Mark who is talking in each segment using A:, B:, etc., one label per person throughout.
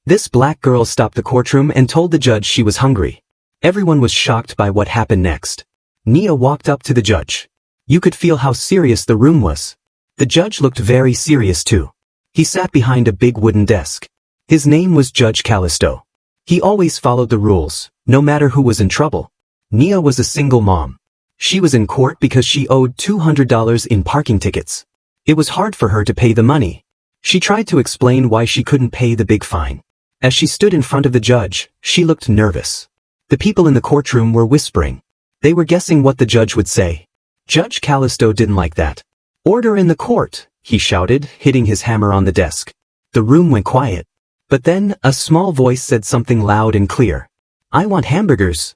A: This black girl stopped the courtroom and told the judge she was hungry. Everyone was shocked by what happened next. Nia walked up to the judge. You could feel how serious the room was. The judge looked very serious too. He sat behind a big wooden desk. His name was Judge Callisto. He always followed the rules, no matter who was in trouble. Nia was a single mom. She was in court because she owed $200 in parking tickets. It was hard for her to pay the money. She tried to explain why she couldn't pay the big fine. As she stood in front of the judge, she looked nervous. The people in the courtroom were whispering. They were guessing what the judge would say. Judge Callisto didn't like that. Order in the court, he shouted, hitting his hammer on the desk. The room went quiet. But then, a small voice said something loud and clear. I want hamburgers.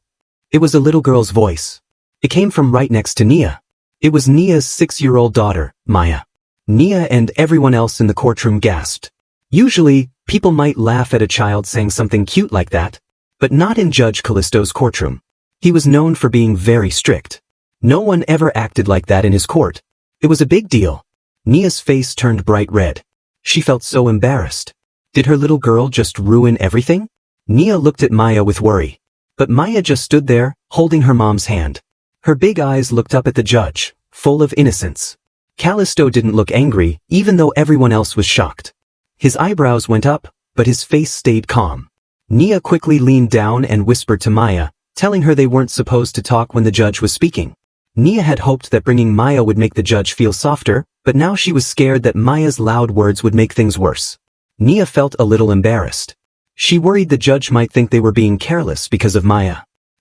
A: It was a little girl's voice. It came from right next to Nia. It was Nia's 6-year-old daughter, Maya. Nia and everyone else in the courtroom gasped. Usually, people might laugh at a child saying something cute like that, but not in Judge Callisto's courtroom. He was known for being very strict. No one ever acted like that in his court. It was a big deal. Nia's face turned bright red. She felt so embarrassed. Did her little girl just ruin everything? Nia looked at Maya with worry. But Maya just stood there, holding her mom's hand. Her big eyes looked up at the judge, full of innocence. Callisto didn't look angry, even though everyone else was shocked. His eyebrows went up, but his face stayed calm. Nia quickly leaned down and whispered to Maya, telling her they weren't supposed to talk when the judge was speaking. Nia had hoped that bringing Maya would make the judge feel softer, but now she was scared that Maya's loud words would make things worse. Nia felt a little embarrassed. She worried the judge might think they were being careless because of Maya.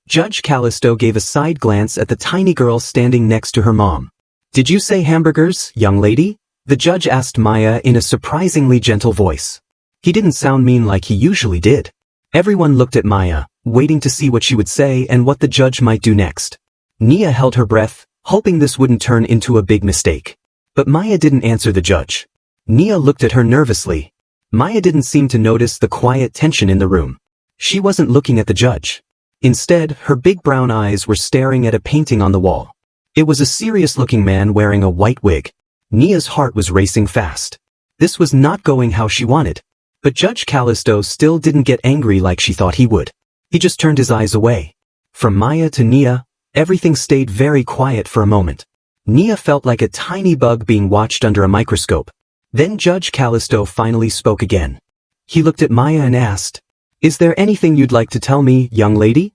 A: Judge Callisto gave a side glance at the tiny girl standing next to her mom. Did you say hamburgers, young lady? The judge asked Maya in a surprisingly gentle voice. He didn't sound mean like he usually did. Everyone looked at Maya, waiting to see what she would say and what the judge might do next. Nia held her breath, hoping this wouldn't turn into a big mistake. But Maya didn't answer the judge. Nia looked at her nervously. Maya didn't seem to notice the quiet tension in the room. She wasn't looking at the judge. Instead, her big brown eyes were staring at a painting on the wall. It was a serious-looking man wearing a white wig. Nia's heart was racing fast. This was not going how she wanted. But Judge Callisto still didn't get angry like she thought he would. He just turned his eyes away. From Maya to Nia, everything stayed very quiet for a moment. Nia felt like a tiny bug being watched under a microscope. Then Judge Callisto finally spoke again. He looked at Maya and asked, Is there anything you'd like to tell me, young lady?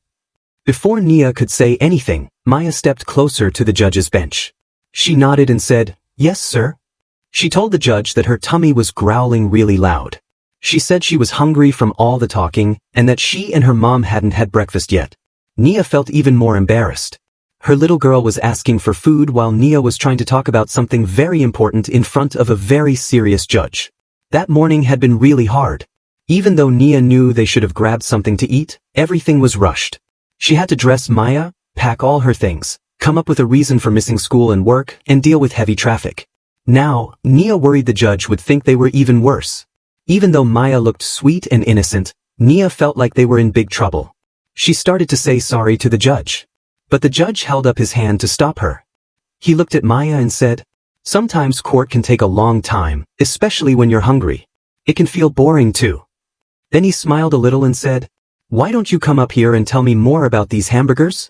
A: Before Nia could say anything, Maya stepped closer to the judge's bench. She nodded and said, Yes, sir. She told the judge that her tummy was growling really loud. She said she was hungry from all the talking and that she and her mom hadn't had breakfast yet. Nia felt even more embarrassed. Her little girl was asking for food while Nia was trying to talk about something very important in front of a very serious judge. That morning had been really hard. Even though Nia knew they should have grabbed something to eat, everything was rushed. She had to dress Maya, pack all her things, come up with a reason for missing school and work, and deal with heavy traffic. Now, Nia worried the judge would think they were even worse. Even though Maya looked sweet and innocent, Nia felt like they were in big trouble. She started to say sorry to the judge. But the judge held up his hand to stop her. He looked at Maya and said, Sometimes court can take a long time, especially when you're hungry. It can feel boring too. Then he smiled a little and said, Why don't you come up here and tell me more about these hamburgers?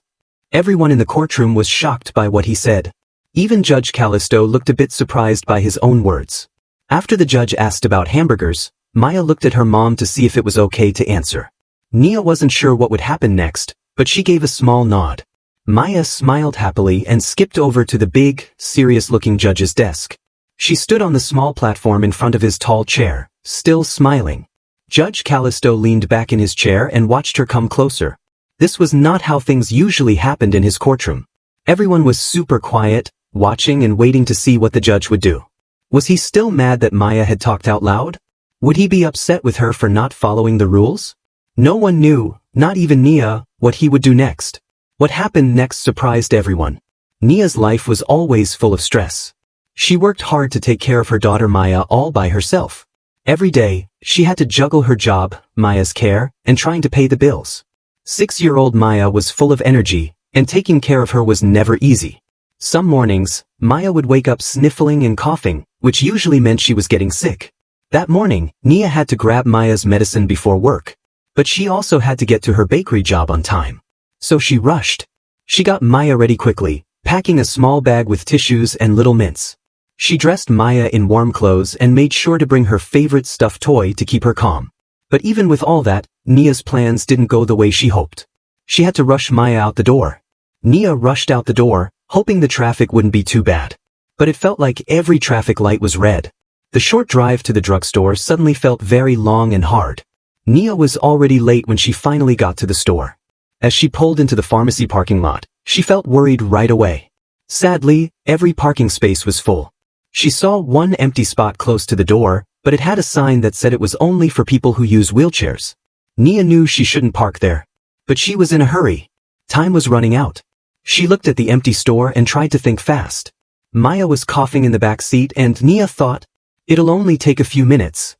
A: Everyone in the courtroom was shocked by what he said. Even Judge Callisto looked a bit surprised by his own words. After the judge asked about hamburgers, Maya looked at her mom to see if it was okay to answer. Nia wasn't sure what would happen next, but she gave a small nod. Maya smiled happily and skipped over to the big, serious-looking judge's desk. She stood on the small platform in front of his tall chair, still smiling. Judge Callisto leaned back in his chair and watched her come closer. This was not how things usually happened in his courtroom. Everyone was super quiet, watching and waiting to see what the judge would do. Was he still mad that Maya had talked out loud? Would he be upset with her for not following the rules? No one knew, not even Nia, what he would do next. What happened next surprised everyone. Nia's life was always full of stress. She worked hard to take care of her daughter Maya all by herself. Every day, she had to juggle her job, Maya's care, and trying to pay the bills. 6-year-old Maya was full of energy, and taking care of her was never easy. Some mornings, Maya would wake up sniffling and coughing, which usually meant she was getting sick. That morning, Nia had to grab Maya's medicine before work. But she also had to get to her bakery job on time. So she rushed. She got Maya ready quickly, packing a small bag with tissues and little mints. She dressed Maya in warm clothes and made sure to bring her favorite stuffed toy to keep her calm. But even with all that, Nia's plans didn't go the way she hoped. She had to rush Maya out the door. Nia rushed out the door, hoping the traffic wouldn't be too bad. But it felt like every traffic light was red. The short drive to the drugstore suddenly felt very long and hard. Nia was already late when she finally got to the store. As she pulled into the pharmacy parking lot, she felt worried right away. Sadly, every parking space was full. She saw one empty spot close to the door, but it had a sign that said it was only for people who use wheelchairs. Nia knew she shouldn't park there. But she was in a hurry. Time was running out. She looked at the empty store and tried to think fast. Maya was coughing in the back seat and Nia thought, it'll only take a few minutes.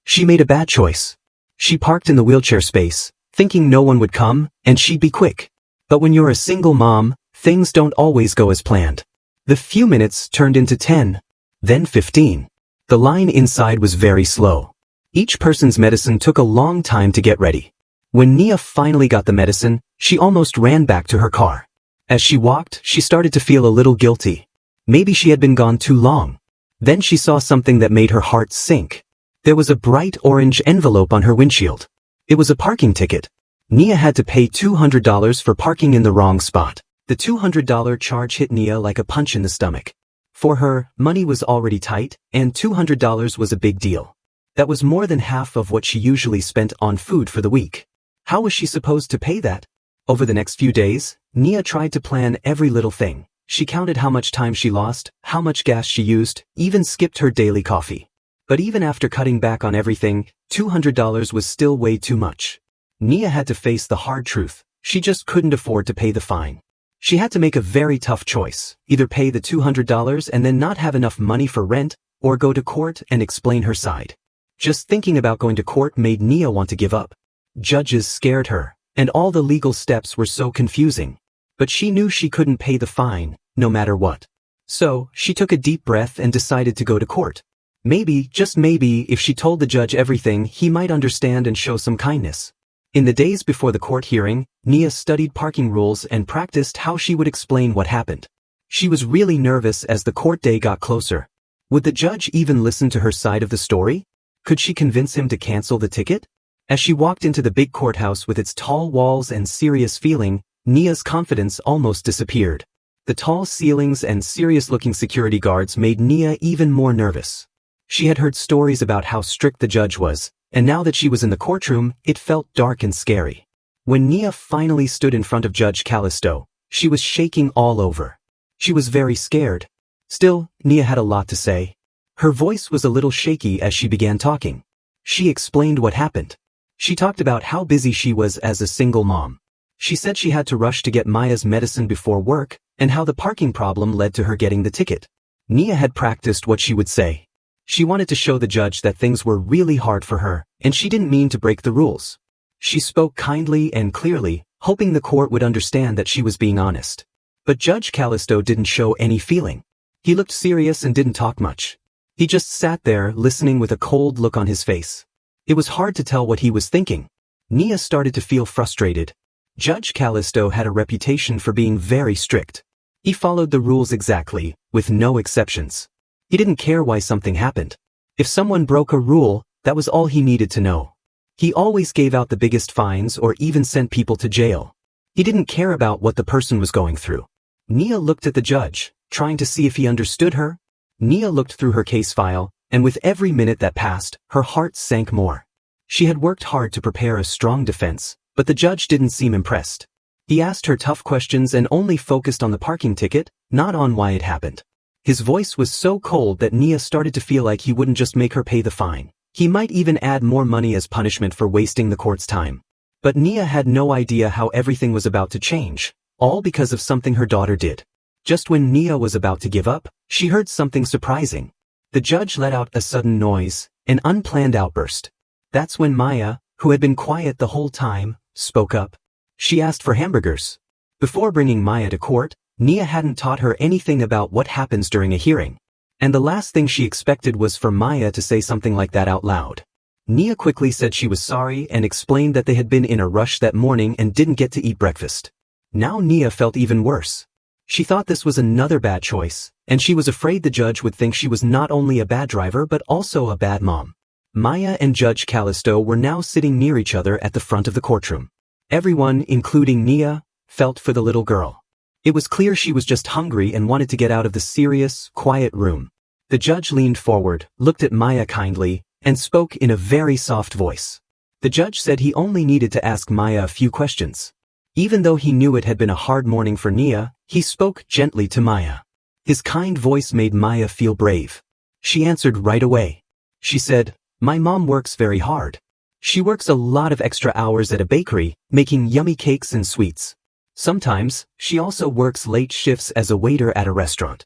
A: She made a bad choice. She parked in the wheelchair space, thinking no one would come, and she'd be quick. But when you're a single mom, things don't always go as planned. The few minutes turned into 10, then 15. The line inside was very slow. Each person's medicine took a long time to get ready. When Nia finally got the medicine, she almost ran back to her car. As she walked, she started to feel a little guilty. Maybe she had been gone too long. Then she saw something that made her heart sink. There was a bright orange envelope on her windshield. It was a parking ticket. Nia had to pay $200 for parking in the wrong spot. The $200 charge hit Nia like a punch in the stomach. For her, money was already tight, and $200 was a big deal. That was more than half of what she usually spent on food for the week. How was she supposed to pay that? Over the next few days, Nia tried to plan every little thing. She counted how much time she lost, how much gas she used, even skipped her daily coffee. But even after cutting back on everything, $200 was still way too much. Nia had to face the hard truth. She just couldn't afford to pay the fine. She had to make a very tough choice, either pay the $200 and then not have enough money for rent, or go to court and explain her side. Just thinking about going to court made Nia want to give up. Judges scared her, and all the legal steps were so confusing. But she knew she couldn't pay the fine, no matter what. So, she took a deep breath and decided to go to court. Maybe, just maybe, if she told the judge everything, he might understand and show some kindness. In the days before the court hearing, Nia studied parking rules and practiced how she would explain what happened. She was really nervous as the court day got closer. Would the judge even listen to her side of the story? Could she convince him to cancel the ticket? As she walked into the big courthouse with its tall walls and serious feeling, Nia's confidence almost disappeared. The tall ceilings and serious-looking security guards made Nia even more nervous. She had heard stories about how strict the judge was, and now that she was in the courtroom, it felt dark and scary. When Nia finally stood in front of Judge Callisto, she was shaking all over. She was very scared. Still, Nia had a lot to say. Her voice was a little shaky as she began talking. She explained what happened. She talked about how busy she was as a single mom. She said she had to rush to get Maya's medicine before work, and how the parking problem led to her getting the ticket. Nia had practiced what she would say. She wanted to show the judge that things were really hard for her, and she didn't mean to break the rules. She spoke kindly and clearly, hoping the court would understand that she was being honest. But Judge Callisto didn't show any feeling. He looked serious and didn't talk much. He just sat there listening with a cold look on his face. It was hard to tell what he was thinking. Nia started to feel frustrated. Judge Callisto had a reputation for being very strict. He followed the rules exactly, with no exceptions. He didn't care why something happened. If someone broke a rule, that was all he needed to know. He always gave out the biggest fines or even sent people to jail. He didn't care about what the person was going through. Nia looked at the judge, trying to see if he understood her. Nia looked through her case file, and with every minute that passed, her heart sank more. She had worked hard to prepare a strong defense, but the judge didn't seem impressed. He asked her tough questions and only focused on the parking ticket, not on why it happened. His voice was so cold that Nia started to feel like he wouldn't just make her pay the fine. He might even add more money as punishment for wasting the court's time. But Nia had no idea how everything was about to change, all because of something her daughter did. Just when Nia was about to give up, she heard something surprising. The judge let out a sudden noise, an unplanned outburst. That's when Maya, who had been quiet the whole time, spoke up. She asked for hamburgers. Before bringing Maya to court, Nia hadn't taught her anything about what happens during a hearing. And the last thing she expected was for Maya to say something like that out loud. Nia quickly said she was sorry and explained that they had been in a rush that morning and didn't get to eat breakfast. Now Nia felt even worse. She thought this was another bad choice, and she was afraid the judge would think she was not only a bad driver but also a bad mom. Maya and Judge Callisto were now sitting near each other at the front of the courtroom. Everyone, including Nia, felt for the little girl. It was clear she was just hungry and wanted to get out of the serious, quiet room. The judge leaned forward, looked at Maya kindly, and spoke in a very soft voice. The judge said he only needed to ask Maya a few questions. Even though he knew it had been a hard morning for Nia, he spoke gently to Maya. His kind voice made Maya feel brave. She answered right away. She said, "My mom works very hard. She works a lot of extra hours at a bakery, making yummy cakes and sweets. Sometimes, she also works late shifts as a waiter at a restaurant."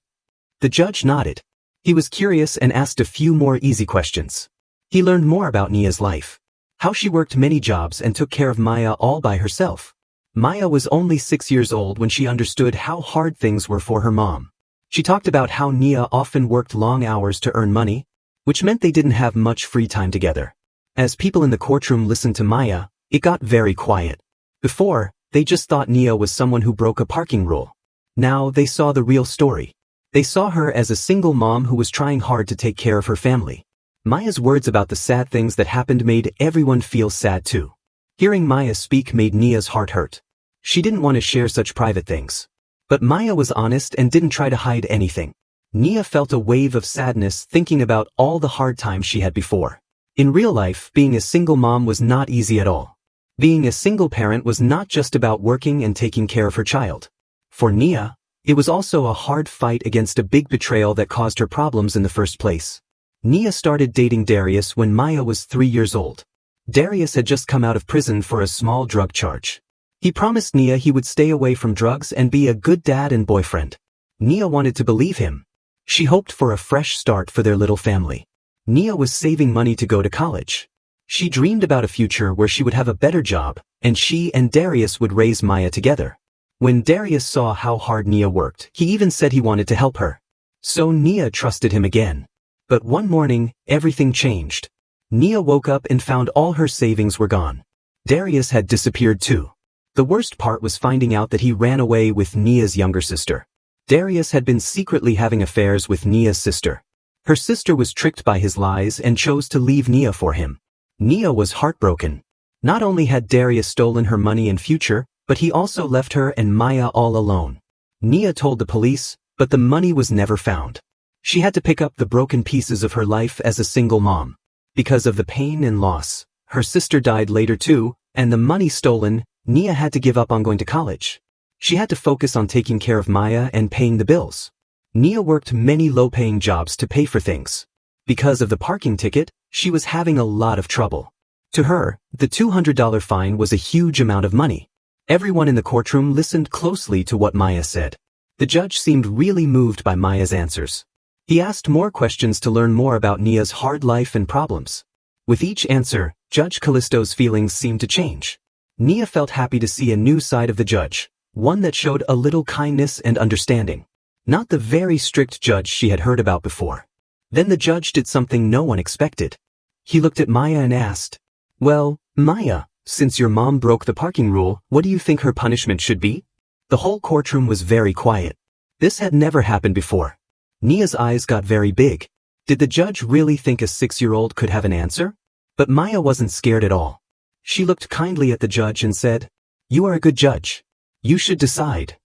A: The judge nodded. He was curious and asked a few more easy questions. He learned more about Nia's life. How she worked many jobs and took care of Maya all by herself. Maya was only 6 years old when she understood how hard things were for her mom. She talked about how Nia often worked long hours to earn money, which meant they didn't have much free time together. As people in the courtroom listened to Maya, it got very quiet. Before, they just thought Nia was someone who broke a parking rule. Now they saw the real story. They saw her as a single mom who was trying hard to take care of her family. Maya's words about the sad things that happened made everyone feel sad too. Hearing Maya speak made Nia's heart hurt. She didn't want to share such private things. But Maya was honest and didn't try to hide anything. Nia felt a wave of sadness thinking about all the hard times she had before. In real life, being a single mom was not easy at all. Being a single parent was not just about working and taking care of her child. For Nia, it was also a hard fight against a big betrayal that caused her problems in the first place. Nia started dating Darius when Maya was 3 years old. Darius had just come out of prison for a small drug charge. He promised Nia he would stay away from drugs and be a good dad and boyfriend. Nia wanted to believe him. She hoped for a fresh start for their little family. Nia was saving money to go to college. She dreamed about a future where she would have a better job, and she and Darius would raise Maya together. When Darius saw how hard Nia worked, he even said he wanted to help her. So Nia trusted him again. But one morning, everything changed. Nia woke up and found all her savings were gone. Darius had disappeared too. The worst part was finding out that he ran away with Nia's younger sister. Darius had been secretly having affairs with Nia's sister. Her sister was tricked by his lies and chose to leave Nia for him. Nia was heartbroken. Not only had Darius stolen her money and future, but he also left her and Maya all alone. Nia told the police, but the money was never found. She had to pick up the broken pieces of her life as a single mom. Because of the pain and loss, her sister died later too, and the money stolen, Nia had to give up on going to college. She had to focus on taking care of Maya and paying the bills. Nia worked many low-paying jobs to pay for things. Because of the parking ticket, she was having a lot of trouble. To her, the $200 fine was a huge amount of money. Everyone in the courtroom listened closely to what Maya said. The judge seemed really moved by Maya's answers. He asked more questions to learn more about Nia's hard life and problems. With each answer, Judge Callisto's feelings seemed to change. Nia felt happy to see a new side of the judge, one that showed a little kindness and understanding. Not the very strict judge she had heard about before. Then the judge did something no one expected. He looked at Maya and asked, "Well, Maya, since your mom broke the parking rule, what do you think her punishment should be?" The whole courtroom was very quiet. This had never happened before. Nia's eyes got very big. Did the judge really think a 6-year-old could have an answer? But Maya wasn't scared at all. She looked kindly at the judge and said, "You are a good judge. You should decide."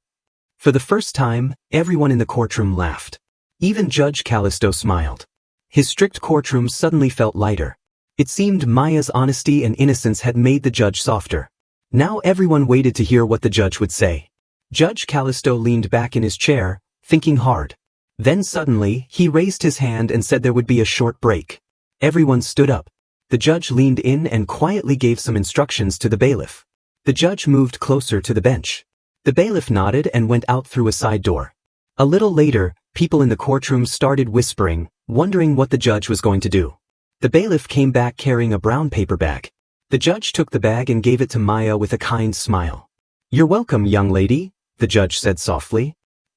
A: For the first time, everyone in the courtroom laughed. Even Judge Callisto smiled. His strict courtroom suddenly felt lighter. It seemed Maya's honesty and innocence had made the judge softer. Now everyone waited to hear what the judge would say. Judge Callisto leaned back in his chair, thinking hard. Then suddenly, he raised his hand and said there would be a short break. Everyone stood up. The judge leaned in and quietly gave some instructions to the bailiff. The judge moved closer to the bench. The bailiff nodded and went out through a side door. A little later, people in the courtroom started whispering, wondering what the judge was going to do. The bailiff came back carrying a brown paper bag. The judge took the bag and gave it to Maya with a kind smile. "You're welcome, young lady," the judge said softly.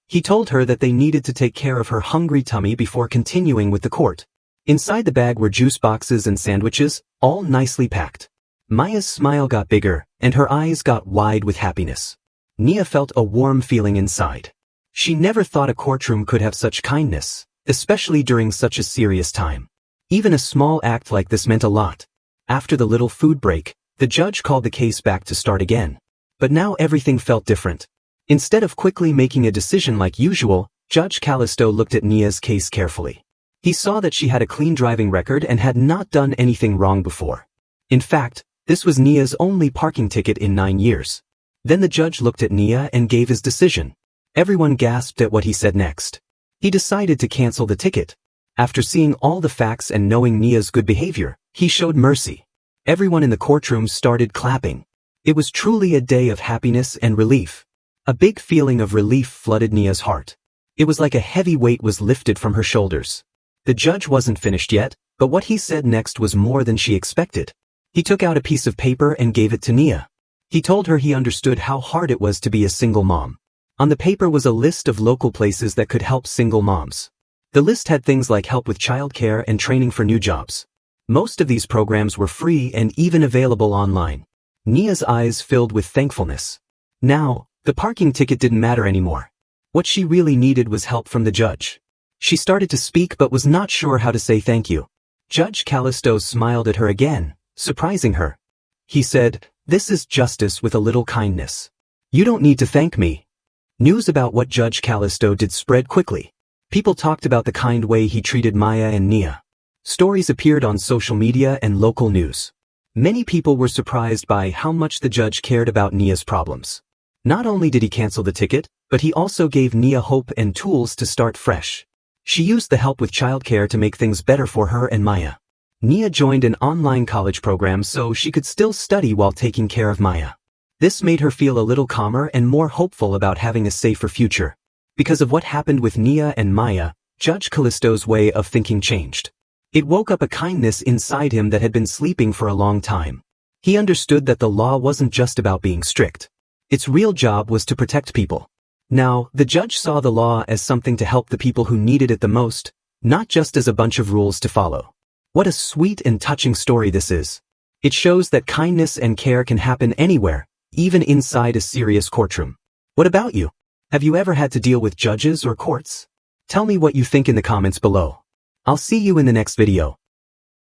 A: He told her that they needed to take care of her hungry tummy before continuing with the court. Inside the bag were juice boxes and sandwiches, all nicely packed. Maya's smile got bigger, and her eyes got wide with happiness. Nia felt a warm feeling inside. She never thought a courtroom could have such kindness, especially during such a serious time. Even a small act like this meant a lot. After the little food break, the judge called the case back to start again. But now everything felt different. Instead of quickly making a decision like usual, Judge Callisto looked at Nia's case carefully. He saw that she had a clean driving record and had not done anything wrong before. In fact, this was Nia's only parking ticket in 9 years. Then the judge looked at Nia and gave his decision. Everyone gasped at what he said next. He decided to cancel the ticket. After seeing all the facts and knowing Nia's good behavior, he showed mercy. Everyone in the courtroom started clapping. It was truly a day of happiness and relief. A big feeling of relief flooded Nia's heart. It was like a heavy weight was lifted from her shoulders. The judge wasn't finished yet, but what he said next was more than she expected. He took out a piece of paper and gave it to Nia. He told her he understood how hard it was to be a single mom. On the paper was a list of local places that could help single moms. The list had things like help with childcare and training for new jobs. Most of these programs were free and even available online. Nia's eyes filled with thankfulness. Now, the parking ticket didn't matter anymore. What she really needed was help from the judge. She started to speak but was not sure how to say thank you. Judge Callisto smiled at her again, surprising her. He said, "This is justice with a little kindness. You don't need to thank me." News about what Judge Callisto did spread quickly. People talked about the kind way he treated Maya and Nia. Stories appeared on social media and local news. Many people were surprised by how much the judge cared about Nia's problems. Not only did he cancel the ticket, but he also gave Nia hope and tools to start fresh. She used the help with childcare to make things better for her and Maya. Nia joined an online college program so she could still study while taking care of Maya. This made her feel a little calmer and more hopeful about having a safer future. Because of what happened with Nia and Maya, Judge Callisto's way of thinking changed. It woke up a kindness inside him that had been sleeping for a long time. He understood that the law wasn't just about being strict. Its real job was to protect people. Now, the judge saw the law as something to help the people who needed it the most, not just as a bunch of rules to follow. What a sweet and touching story this is. It shows that kindness and care can happen anywhere, even inside a serious courtroom. What about you? Have you ever had to deal with judges or courts? Tell me what you think in the comments below. I'll see you in the next video.